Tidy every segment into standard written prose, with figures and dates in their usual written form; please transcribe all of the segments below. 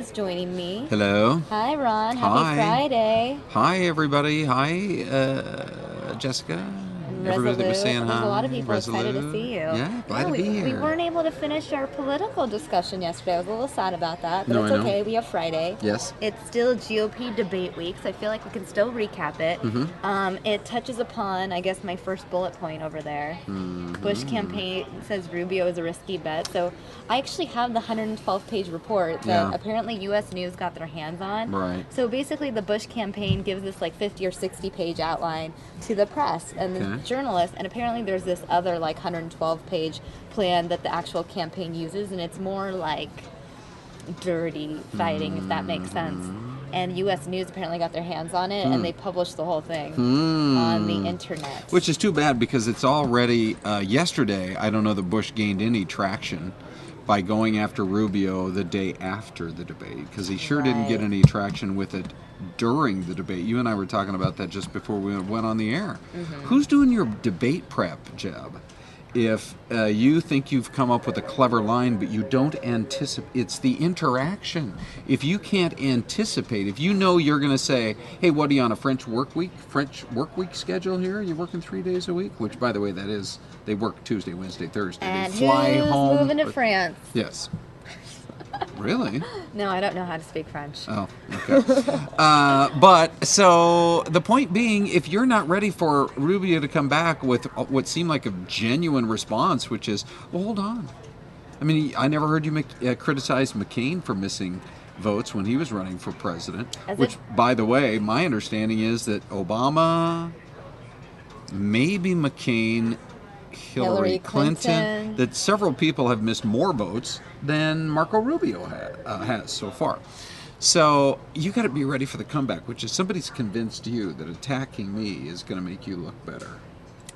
Is joining me. Hello. Hi, Ron. Happy Hi. Friday. Hi, everybody. Hi, Jessica. And Everybody that was Resolute. saying There's a lot hi. of people excited to Resolute. see you. Yeah, glad to we, be we here. weren't able to finish our political discussion yesterday. I was a little sad about that, but No, it's I know. okay. We have Friday. Yes. It's still GOP debate week, so I feel like we can still recap it. It touches upon, I guess, my first bullet point over there. Bush campaign says Rubio is a risky bet. So I actually have the 112-page report that Yeah. apparently U.S. News got their hands on. Right. So basically, the Bush campaign gives this like 50 or 60-page outline to the press and the Okay. journalists, and apparently there's this other like 112-page plan that the actual campaign uses, and it's more like dirty fighting, if that makes sense. And U.S. News apparently got their hands on it, and they published the whole thing on the internet. Which is too bad because it's already, yesterday, I don't know that Bush gained any traction by going after Rubio the day after the debate, because he sure didn't get Right. any traction with it during the debate. You and I were talking about that just before we went on the air. Who's doing your debate prep, Jeb? If you think you've come up with a clever line, but you don't anticipate, it's the interaction. If you can't anticipate, if you know you're going to say, hey, what are you on a French work week schedule here? Are you working 3 days a week? Which, by the way, that is, they work Tuesday, Wednesday, Thursday. And they fly who's home. moving to France? Yes. Really? No, I don't know how to speak French. Oh, okay. But so the point being, if you're not ready for Rubio to come back with what seemed like a genuine response, which is, well, hold on. I mean, I never heard you criticize McCain for missing votes when he was running for president. Which, by the way, my understanding is that Obama, maybe McCain, Hillary Clinton, that several people have missed more votes than Marco Rubio has so far. So you got to be ready for the comeback, which is somebody's convinced you that attacking me is going to make you look better.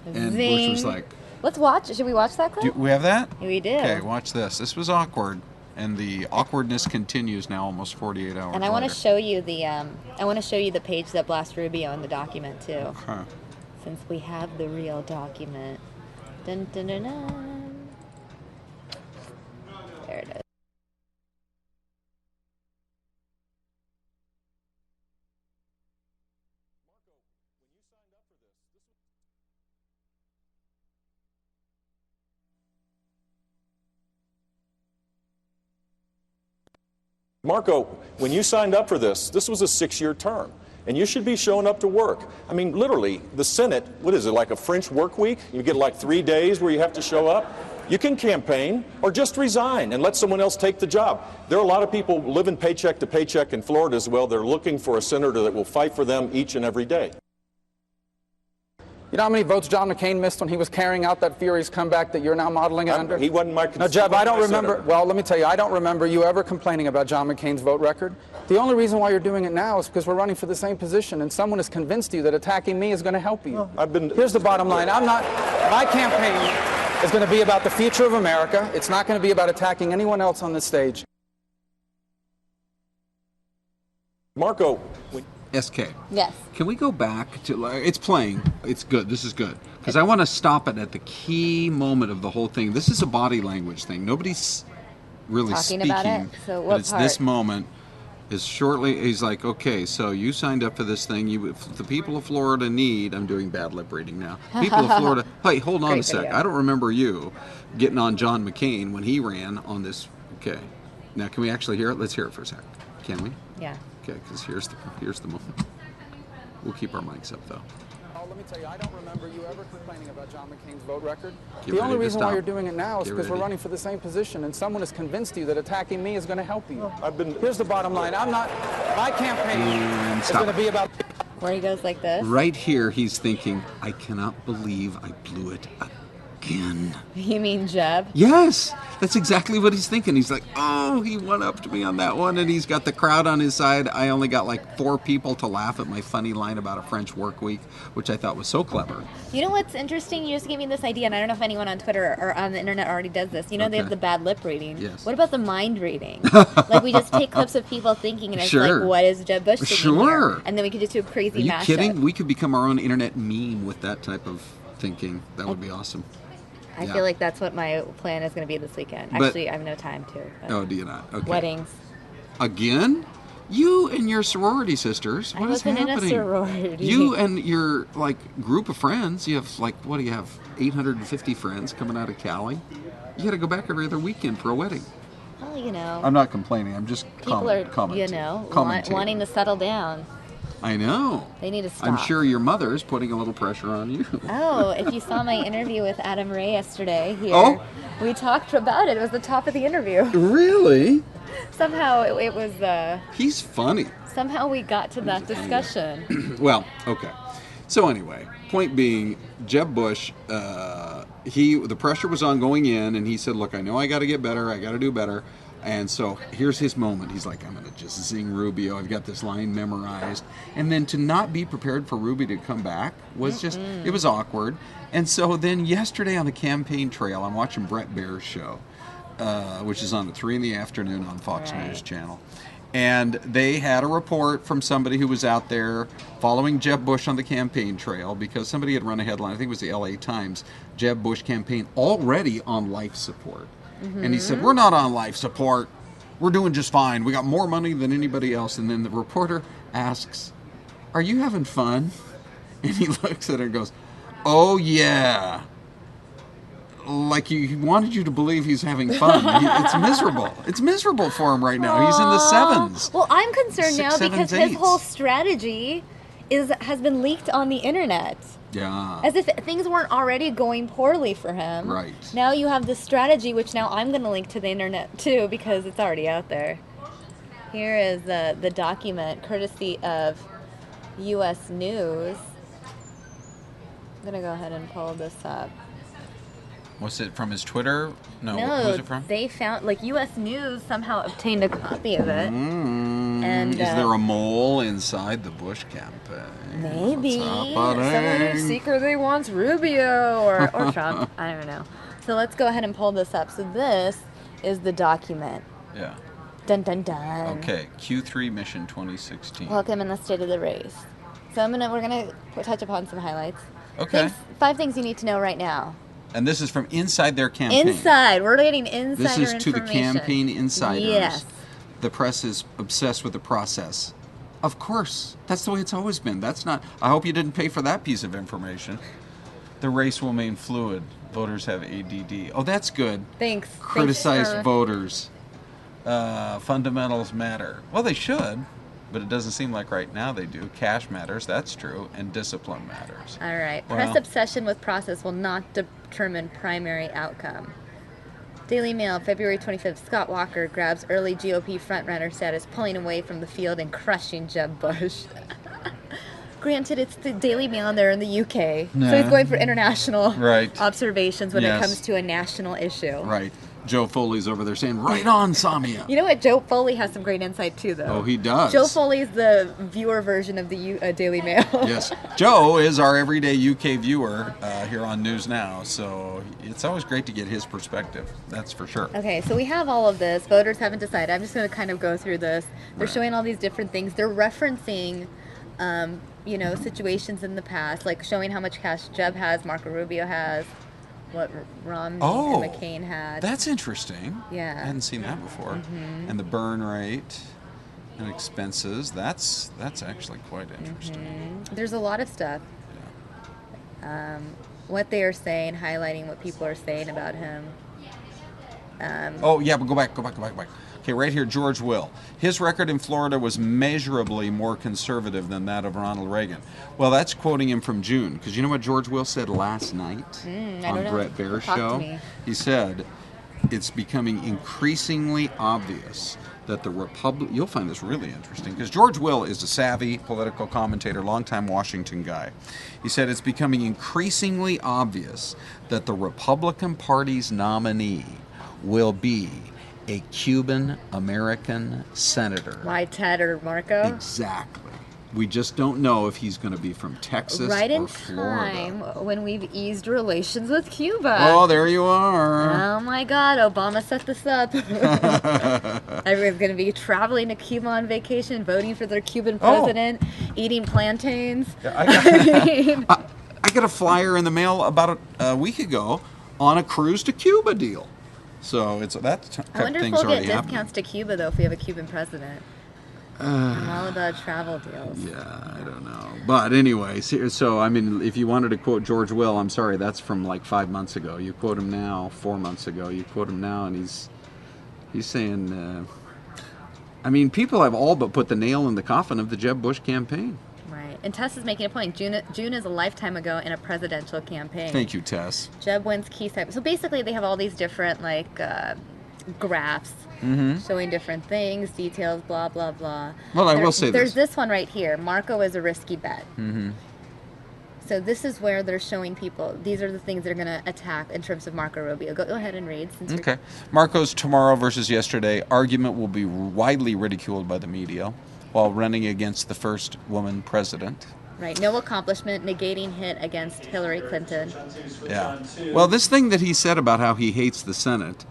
And Zing. Bush was like, Let's watch. Should we watch that clip? do we have that? We do. Okay, watch this. This was awkward, and the awkwardness continues now, almost 48 hours. And I want to later. show you the page that blasts Rubio in the document too, Okay. since we have the real document. Dun, dun, dun, dun. There it is. Marco, when you signed up for this was a 6-year term, and you should be showing up to work. I mean, literally, the Senate, what is it, like a French work week? You get like 3 days where you have to show up? You can campaign or just resign and let someone else take the job. There are a lot of people living paycheck to paycheck in Florida as well. They're looking for a senator that will fight for them each and every day. You know how many votes John McCain missed when he was carrying out that furious comeback that you're now modeling it under? He wasn't my No, Jeb, I don't my remember. senator. Well, let me tell you, I don't remember you ever complaining about John McCain's vote record. The only reason why you're doing it now is because we're running for the same position, and someone has convinced you that attacking me is going to help you. Here's the bottom line. My campaign is going to be about the future of America. It's not going to be about attacking anyone else on this stage. Marco, SK. Yes. Can we go back to, it's playing, it's good, this is good, because I want to stop it at the key moment of the whole thing. This is a body language thing. Nobody's really Talking speaking, about it? So but what it's part? this moment is shortly, he's like, okay, so you signed up for this thing, if the people of Florida need, I'm doing bad lip reading now, people of Florida, hey, hold on Great a sec, video. I don't remember you getting on John McCain when he ran on this, okay. Now, can we actually hear it? Let's hear it for a sec. Can we? Yeah. Okay, because here's the moment. We'll keep our mics up, though. Oh, let me tell you, I don't remember you ever complaining about John McCain's vote record. Get The only ready to reason why stop. you're doing it now is Get because we're ready. running for the same position, and someone has convinced you that attacking me is going to help you. I've been. Here's the bottom line. My campaign And is stop. going to be about... Where he goes like this. Right here, he's thinking, I cannot believe I blew it again. You mean Jeb? Yes, that's exactly what he's thinking. He's like, oh, he went up to me on that one, and he's got the crowd on his side. I only got like 4 people to laugh at my funny line about a French work week, which I thought was so clever. You know what's interesting? You just gave me this idea, and I don't know if anyone on Twitter or on the internet already does this. You know, they have the bad lip reading. Yes. What about the mind reading? Like, we just take clips of people thinking, and it's Sure. like, what is Jeb Bush thinking Sure. here? And then we could just do a crazy Are you mashup. kidding? We could become our own internet meme with that type of thinking. That would be awesome. I Yeah. feel like that's what my plan is going to be this weekend. But- Actually, I have no time to. but Oh, do you not? Okay. Weddings. Again? You and your sorority sisters. What is happening? I wasn't in a sorority. You and your group of friends. You have what do you have? 850 friends coming out of Cali. You got to go back every other weekend for a wedding. Well, you know. I'm not complaining. I'm just people are, wanting to settle down. I know. They need to stop. I'm sure your mother is putting a little pressure on you. Oh, if you saw my interview with Adam Ray yesterday here, we talked about it. It was the top of the interview. Really? Somehow it was. He's funny. Somehow we got to that discussion. Well, okay. So anyway, point being, Jeb Bush, the pressure was on going in, and he said, "Look, I know I got to get better. I got to do better." And so here's his moment. He's like, I'm going to just zing Rubio. I've got this line memorized. And then to not be prepared for Rubio to come back was just, it was awkward. And so then yesterday on the campaign trail, I'm watching Bret Baier's show, which is on at 3 in the afternoon on Fox News Channel. And they had a report from somebody who was out there following Jeb Bush on the campaign trail because somebody had run a headline, I think it was the LA Times, Jeb Bush campaign already on life support. And he said, we're not on life support. We're doing just fine. We got more money than anybody else. And then the reporter asks, are you having fun? And he looks at her and goes, oh, yeah. Like he wanted you to believe he's having fun. It's miserable. It's miserable for him right now. He's in the sevens. Well, I'm concerned 6, now 7s, because 8s. his whole strategy has been leaked on the internet. Yeah. As if things weren't already going poorly for him. Right. Now you have this strategy, which now I'm going to link to the internet too because it's already out there. Here is the document courtesy of U.S. News. I'm going to go ahead and pull this up. Was it from his Twitter? No, No, who's it from? they found, U.S. News somehow obtained a copy of it. And is there a mole inside the Bush campaign? Maybe. What's Someone happening? secretly wants Rubio or Trump. I don't know. So let's go ahead and pull this up. So this is the document. Yeah. Dun, dun, dun. Okay, Q3 mission 2016. Welcome in the state of the race. So we're gonna touch upon some highlights. Okay. 5 things you need to know right now. And this is from inside their campaign. Inside. We're getting insider This is to the information. campaign insiders. Yes. The press is obsessed with the process. Of course. That's the way it's always been. That's not... I hope you didn't pay for that piece of information. The race will remain fluid. Voters have ADD. Oh, that's good. Thanks. Criticize Thanks for- voters. Fundamentals matter. Well, they should, but it doesn't seem like right now they do. Cash matters, that's true, and discipline matters. All right. Well- Press obsession with process will not determine primary outcome. Daily Mail, February 25th. Scott Walker grabs early GOP frontrunner status, pulling away from the field and crushing Jeb Bush. Granted, it's the Daily Mail and they're in the UK, so he's going for international observations when it comes to a national issue. Right. Joe Foley's over there saying, right on, Samia. You know what? Joe Foley has some great insight too, though. Oh, he does. Joe Foley's the viewer version of the Daily Mail. Yes. Joe is our everyday UK viewer here on News Now, so it's always great to get his perspective. That's for sure. Okay, so we have all of this. Voters haven't decided. I'm just going to kind of go through this. They're showing all these different things. They're referencing, situations in the past, like showing how much cash Jeb has, Marco Rubio has, what Romney and McCain had. That's interesting. Yeah. I hadn't seen that before. And the burn rate and expenses, that's actually quite interesting. There's a lot of stuff. Yeah. What they are saying, highlighting what people are saying about him. But go back. Okay, right here, George Will. His record in Florida was measurably more conservative than that of Ronald Reagan. Well, that's quoting him from June, because you know what George Will said last night on Bret Baier's show? He said, it's becoming increasingly obvious that the you'll find this really interesting, because George Will is a savvy political commentator, longtime Washington guy. He said, it's becoming increasingly obvious that the Republican Party's nominee will be a Cuban-American senator. Why Ted or Marco? Exactly. We just don't know if he's going to be from Texas or Florida. Time when we've eased relations with Cuba. Oh, there you are. Oh my God, Obama set this up. Everyone's going to be traveling to Cuba on vacation, voting for their Cuban president, eating plantains. I got a flyer in the mail about a week ago on a cruise to Cuba deal. So it's that I wonder if thing's we'll get already discounts happening. to Cuba, though, if we have a Cuban president. I'm all about travel deals. Yeah, I don't know. But anyway, so I mean, if you wanted to quote George Will, I'm sorry, that's from like 5 months ago. You quote him now, 4 months ago. You quote him now, and he's saying, I mean, people have all but put the nail in the coffin of the Jeb Bush campaign. Right. And Tess is making a point. June is a lifetime ago in a presidential campaign. Thank you, Tess. Jeb wins key segments. So basically, they have all these different graphs showing different things, details, blah blah blah. Well, I will say there's this one right here. Marco is a risky bet. Mm-hmm. So this is where they're showing people. These are the things they're going to attack in terms of Marco Rubio. Go ahead and read. Okay. Marco's tomorrow versus yesterday argument will be widely ridiculed by the media while running against the first woman president. Right. No accomplishment, negating hit against Hillary Clinton. Yeah. Well, this thing that he said about how he hates the Senate,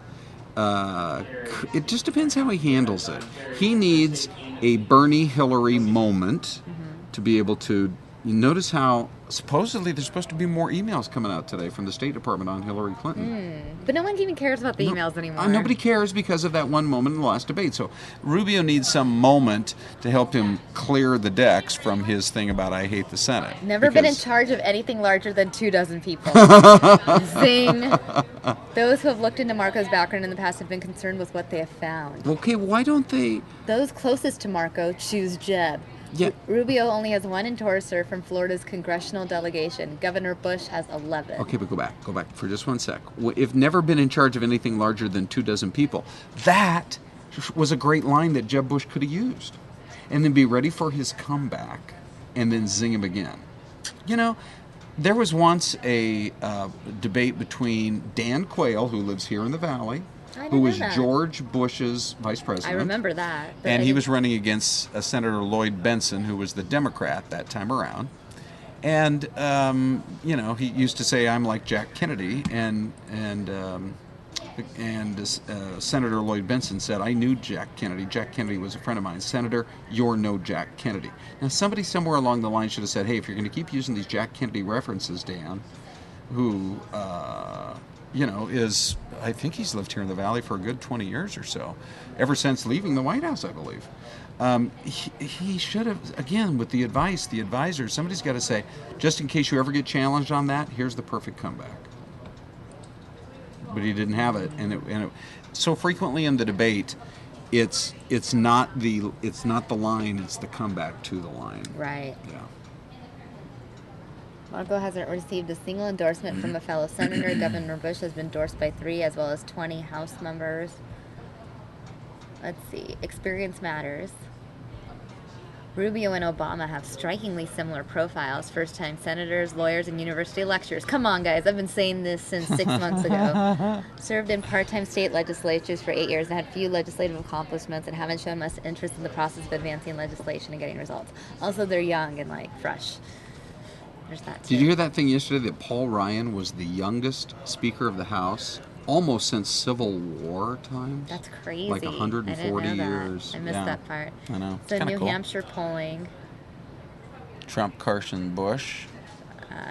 it just depends how he handles it. He needs a Bernie Hillary moment to be able to. You notice how supposedly there's supposed to be more emails coming out today from the State Department on Hillary Clinton. But no one even cares about the emails anymore. Nobody cares because of that one moment in the last debate. So Rubio needs some moment to help him clear the decks from his thing about I hate the Senate. Never been in charge of anything larger than 24 people. Zing. Those who have looked into Marco's background in the past have been concerned with what they have found. Okay, why don't they? Those closest to Marco choose Jeb. Yeah. Rubio only has one endorser from Florida's congressional delegation. Governor Bush has 11. Okay, but go back for just one sec. If never been in charge of anything larger than 24 people, that was a great line that Jeb Bush could have used. And then be ready for his comeback and then zing him again. You know, there was once a debate between Dan Quayle, who lives here in the Valley, who was George Bush's vice president. I remember that. And he was running against Senator Lloyd Benson, who was the Democrat that time around. And, you know, he used to say, I'm like Jack Kennedy. And Senator Lloyd Benson said, I knew Jack Kennedy. Jack Kennedy was a friend of mine. Senator, you're no Jack Kennedy. Now, somebody somewhere along the line should have said, hey, if you're going to keep using these Jack Kennedy references, Dan, who... you know, I think he's lived here in the Valley for a good 20 years or so, ever since leaving the White House, I believe. He should have, again, with the advisor, somebody's got to say, just in case you ever get challenged on that, here's the perfect comeback. But he didn't have it, and it so frequently in the debate, it's not the line, it's the comeback to the line. Right. Yeah. Marco hasn't received a single endorsement from a fellow senator. Governor Bush has been endorsed by 3 as well as 20 House members. Let's see. Experience matters. Rubio and Obama have strikingly similar profiles. First-time senators, lawyers, and university lecturers. Come on, guys. I've been saying this since 6 months ago. Served in part-time state legislatures for 8 years and had few legislative accomplishments and haven't shown much interest in the process of advancing legislation and getting results. Also, they're young and, fresh. There's that too. Did you hear that thing yesterday that Paul Ryan was the youngest Speaker of the House almost since Civil War times? That's crazy. Like 140 years. I missed that part. I know. So New cool. Hampshire polling. Trump, Carson, Bush.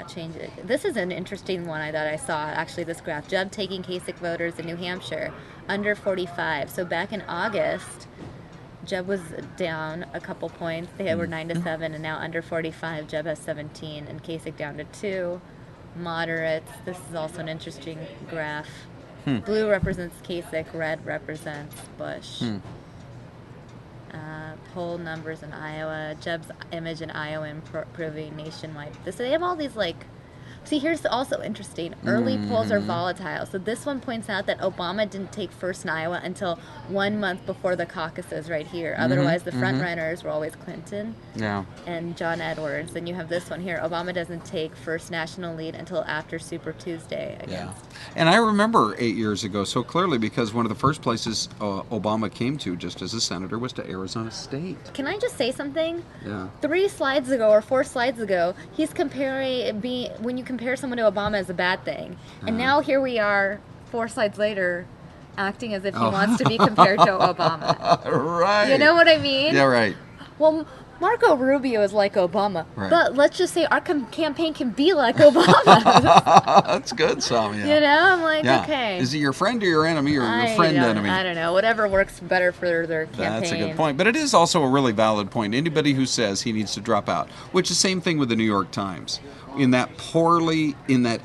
Change it. This is an interesting one I thought I saw, actually, this graph. Jeb taking Kasich voters in New Hampshire, under 45. So back in August, Jeb was down a couple points. They were 9-7, and now under 45, Jeb has 17, and Kasich down to 2. Moderates. This is also an interesting graph. Blue represents Kasich, red represents Bush. Poll numbers in Iowa. Jeb's image in Iowa improving nationwide. They have all these See, here's also interesting. Early polls are volatile. So this one points out that Obama didn't take first in Iowa until 1 month before the caucuses right here. Otherwise, the front runners were always Clinton and John Edwards. Then you have this one here. Obama doesn't take first national lead until after Super Tuesday. And I remember 8 years ago so clearly because one of the first places Obama came to just as a senator was to Arizona State. Can I just say something? Yeah. 3 slides ago or 4 slides ago, he's comparing when you compare someone to Obama as a bad thing. And now here we are, 4 slides later, acting as if he wants to be compared to Obama. Right. You know what I mean? Yeah, right. Well, Marco Rubio is like Obama, Right. but let's just say our campaign can be like Obama. That's good, Samia. You know, I'm like, Yeah. okay. Is he your friend or your enemy or your I friend don't- enemy? I don't know. Whatever works better for their campaign. That's a good point. But it is also a really valid point. Anybody who says he needs to drop out, which is the same thing with the New York Times. In that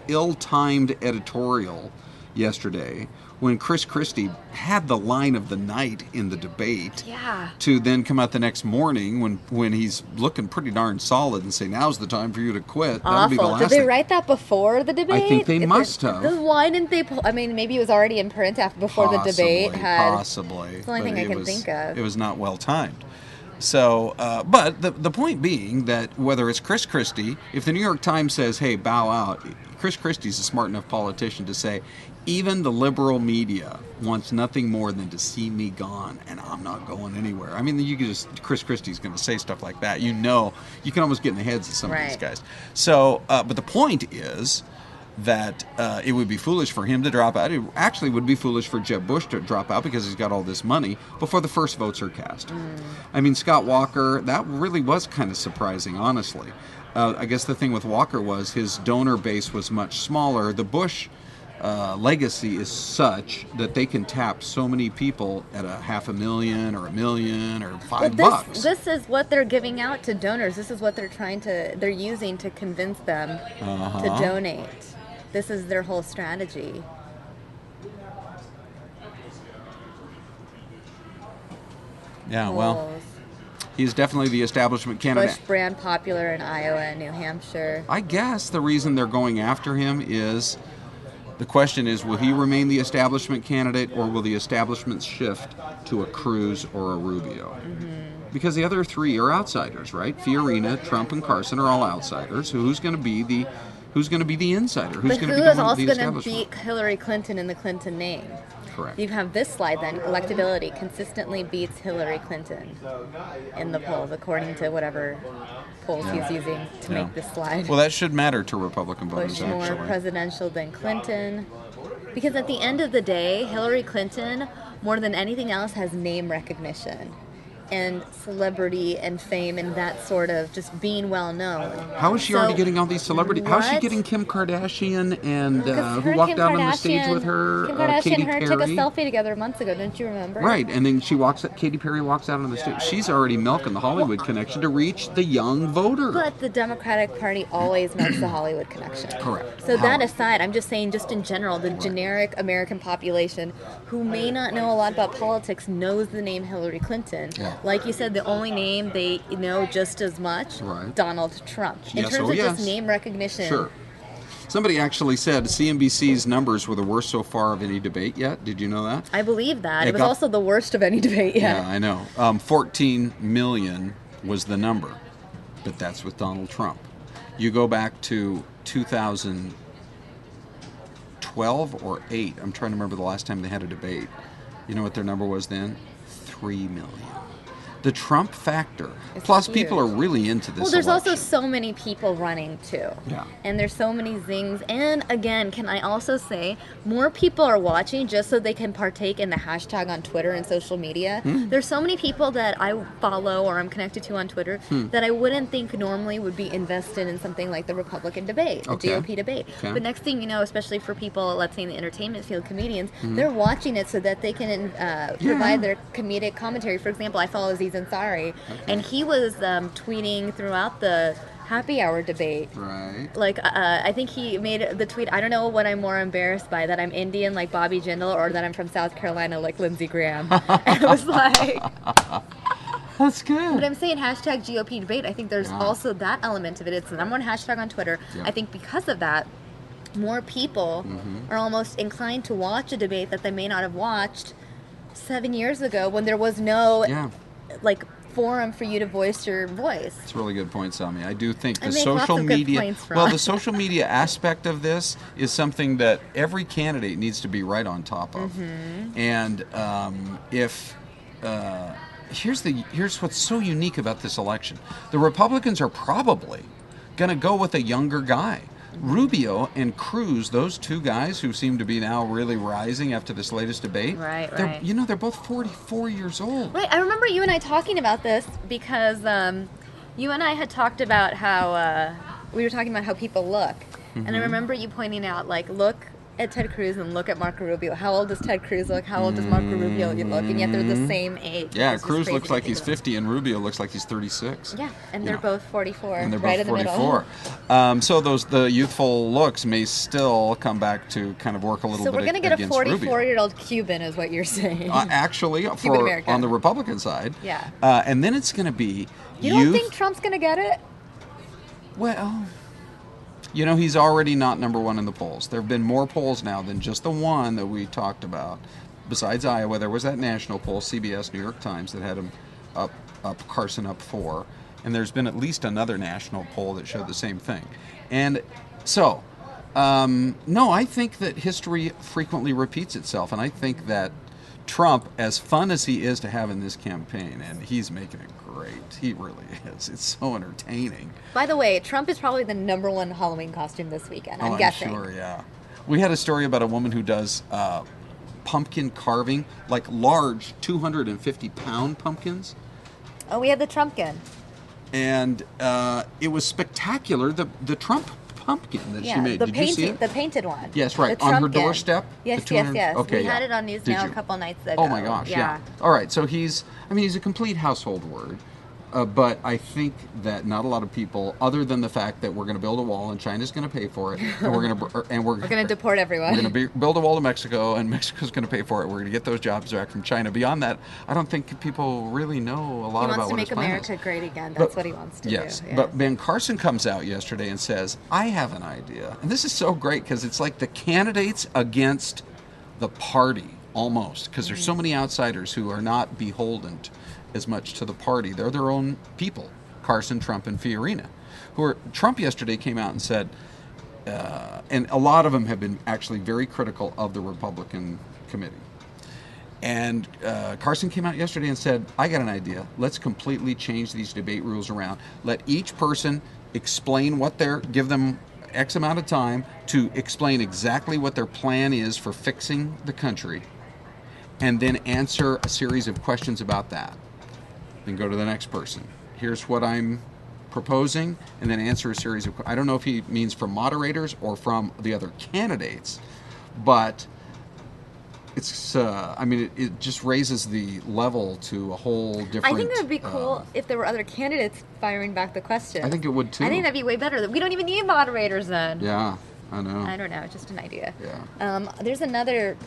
ill-timed editorial yesterday, when Chris Christie had the line of the night in the debate, Yeah. to then come out the next morning when he's looking pretty darn solid and say, now's the time for you to quit. That'll be the Awful. last Did they thing. write that before the debate? I think they If must they're- have. Then why didn't they? I mean, maybe it was already in print after before the debate had. Possibly. It's the only but thing I it can was- think of. It was not well timed. So, but the point being that whether it's Chris Christie, if the New York Times says, hey, bow out, Chris Christie's a smart enough politician to say, even the liberal media wants nothing more than to see me gone, and I'm not going anywhere. I mean, you could just, Chris Christie's going to say stuff like that. You know, you can almost get in the heads of some of these Right. guys. So, but the point is that it would be foolish for him to drop out. It actually would be foolish for Jeb Bush to drop out because he's got all this money before the first votes are cast. I mean, Scott Walker, that really was kind of surprising, honestly. I guess the thing with Walker was his donor base was much smaller. The Bush legacy is such that they can tap so many people at $500,000 or $1 million or $5. This is what they're giving out to donors. This is what they're using to convince them to donate. This is their whole strategy. Yeah, well, he's definitely the establishment candidate. Bush brand popular in Iowa and New Hampshire. I guess the reason they're going after him is, the question is, will he remain the establishment candidate or will the establishment shift to a Cruz or a Rubio? Because the other three are outsiders, right? Fiorina, Trump, and Carson are all outsiders. So who's going to be the insider? Who's But going to who be is the also going to establishment? beat Hillary Clinton in the Clinton name? Correct. You have this slide then. Electability consistently beats Hillary Clinton in the polls, according to whatever polls he's using to make this slide. Well, that should matter to Republican Bush voters, more actually. presidential than Clinton. Because at the end of the day, Hillary Clinton, more than anything else, has name recognition and celebrity and fame and that sort of just being well known. How is she already getting all these celebrities? How is she what? getting Kim Kardashian and Because who walked out on the stage with her, Kim Kardashian Katy and her Perry? took a selfie together months ago, don't you remember? Right, and then Katy Perry walks out on the stage. She's already milking the Hollywood connection to reach the young voter. But the Democratic Party always makes the Hollywood connection. Correct. So that However. aside, I'm just saying, just in general, the generic American population who may not know a lot about politics knows the name Hillary Clinton. Yeah. Like you said, the only name they know just as much, Right. Donald Trump. In Yes, terms oh, of yes. just name recognition. Sure. Somebody actually said CNBC's numbers were the worst so far of any debate yet. Did you know that? I believe that. It It was got- also the worst of any debate yet. Yeah, I know. 14 million was the number, but that's with Donald Trump. You go back to 2012 or 8. I'm trying to remember the last time they had a debate. You know what their number was then? 3 million. The Trump factor. It's Plus, huge. people are really into this Well, there's election. also so many people running too. Yeah. And there's so many zings. And again, can I also say more people are watching just so they can partake in the hashtag on Twitter and social media. There's so many people that I follow or I'm connected to on Twitter that I wouldn't think normally would be invested in something like the Republican debate, the Okay. GOP debate. Okay. But next thing you know, especially for people, let's say in the entertainment field, comedians, they're watching it so that they can provide their comedic commentary. For example, I follow Aziz Ansari, and he was tweeting throughout the happy hour debate. Right. Like, I think he made the tweet, I don't know what I'm more embarrassed by, that I'm Indian like Bobby Jindal or that I'm from South Carolina like Lindsey Graham. And it was like, That's good. but I'm saying hashtag GOP debate. I think there's also that element of it. It's the number one hashtag on Twitter. Yeah. I think because of that, more people are almost inclined to watch a debate that they may not have watched 7 years ago when there was no Yeah. like forum for you to voice your voice. That's a really good point, Sami. I do think I the make lots social of good media, points, well, Ron. the social media aspect of this is something that every candidate needs to be right on top of. And here's what's so unique about this election: the Republicans are probably going to go with a younger guy. Rubio and Cruz, those two guys who seem to be now really rising after this latest debate. Right, they're both 44 years old. Right, I remember you and I talking about this because You and I had talked about how we were talking about how people look, and I remember you pointing out, like, look at Ted Cruz and look at Marco Rubio. How old does Ted Cruz look? How old does Marco Rubio look? And yet they're the same age. Yeah, It's just Cruz crazy looks to like think he's about. 50, and Rubio looks like he's 36. Yeah, and they're know. both 44, And they're right both in the 44. middle. So the youthful looks may still come back to kind of work a little So bit we're going to get a against Rubio. 44-year-old Cuban, is what you're saying. Actually, Cuban American. on the Republican side. Yeah. And then it's going to be You don't think Trump's going to get it? Well, you know, he's already not number one in the polls. There have been more polls now than just the one that we talked about. Besides Iowa, there was that national poll, CBS, New York Times, that had him up Carson up 4. And there's been at least another national poll that showed the same thing. And so, no, I think that history frequently repeats itself. And I think that Trump, as fun as he is to have in this campaign, and he's making it great. He really is. It's so entertaining. By the way, Trump is probably the #1 Halloween costume this weekend. I'm guessing. Sure, yeah. We had a story about a woman who does pumpkin carving, like large 250-pound pumpkins. Oh, we had the Trumpkin. And it was spectacular. The Trump pumpkin that she made. Did you see it? The painted one. Yes, right. The On her Trumpkin. doorstep? Yes, The yes, 200 yes. Okay, we yeah. had it on News Did Now you? a couple nights ago. Oh my gosh, yeah. All right, so he's a complete household word. But I think that not a lot of people, other than the fact that we're going to build a wall and China's going to pay for it, and we're going to deport everyone. We're going to build a wall to Mexico, and Mexico's going to pay for it. We're going to get those jobs back from China. Beyond that, I don't think people really know a lot about what his plan is. He wants to make America great again. That's what he wants to do. Yes, but Ben Carson comes out yesterday and says, "I have an idea," and this is so great because it's like the candidates against the party almost, because there's so many outsiders who are not beholden as much to the party. They're their own people, Carson, Trump, and Fiorina. Trump yesterday came out and said, and a lot of them have been actually very critical of the Republican committee. And Carson came out yesterday and said, I got an idea. Let's completely change these debate rules around. Let each person explain give them X amount of time to explain exactly what their plan is for fixing the country, and then answer a series of questions about that. Then go to the next person. Here's what I'm proposing, and then answer a series of. I don't know if he means from moderators or from the other candidates, but it's. It just raises the level to a whole different. I think it would be cool if there were other candidates firing back the questions. I think it would too. I think that'd be way better. We don't even need moderators then. Yeah, I know. I don't know. Just an idea. Yeah. There's another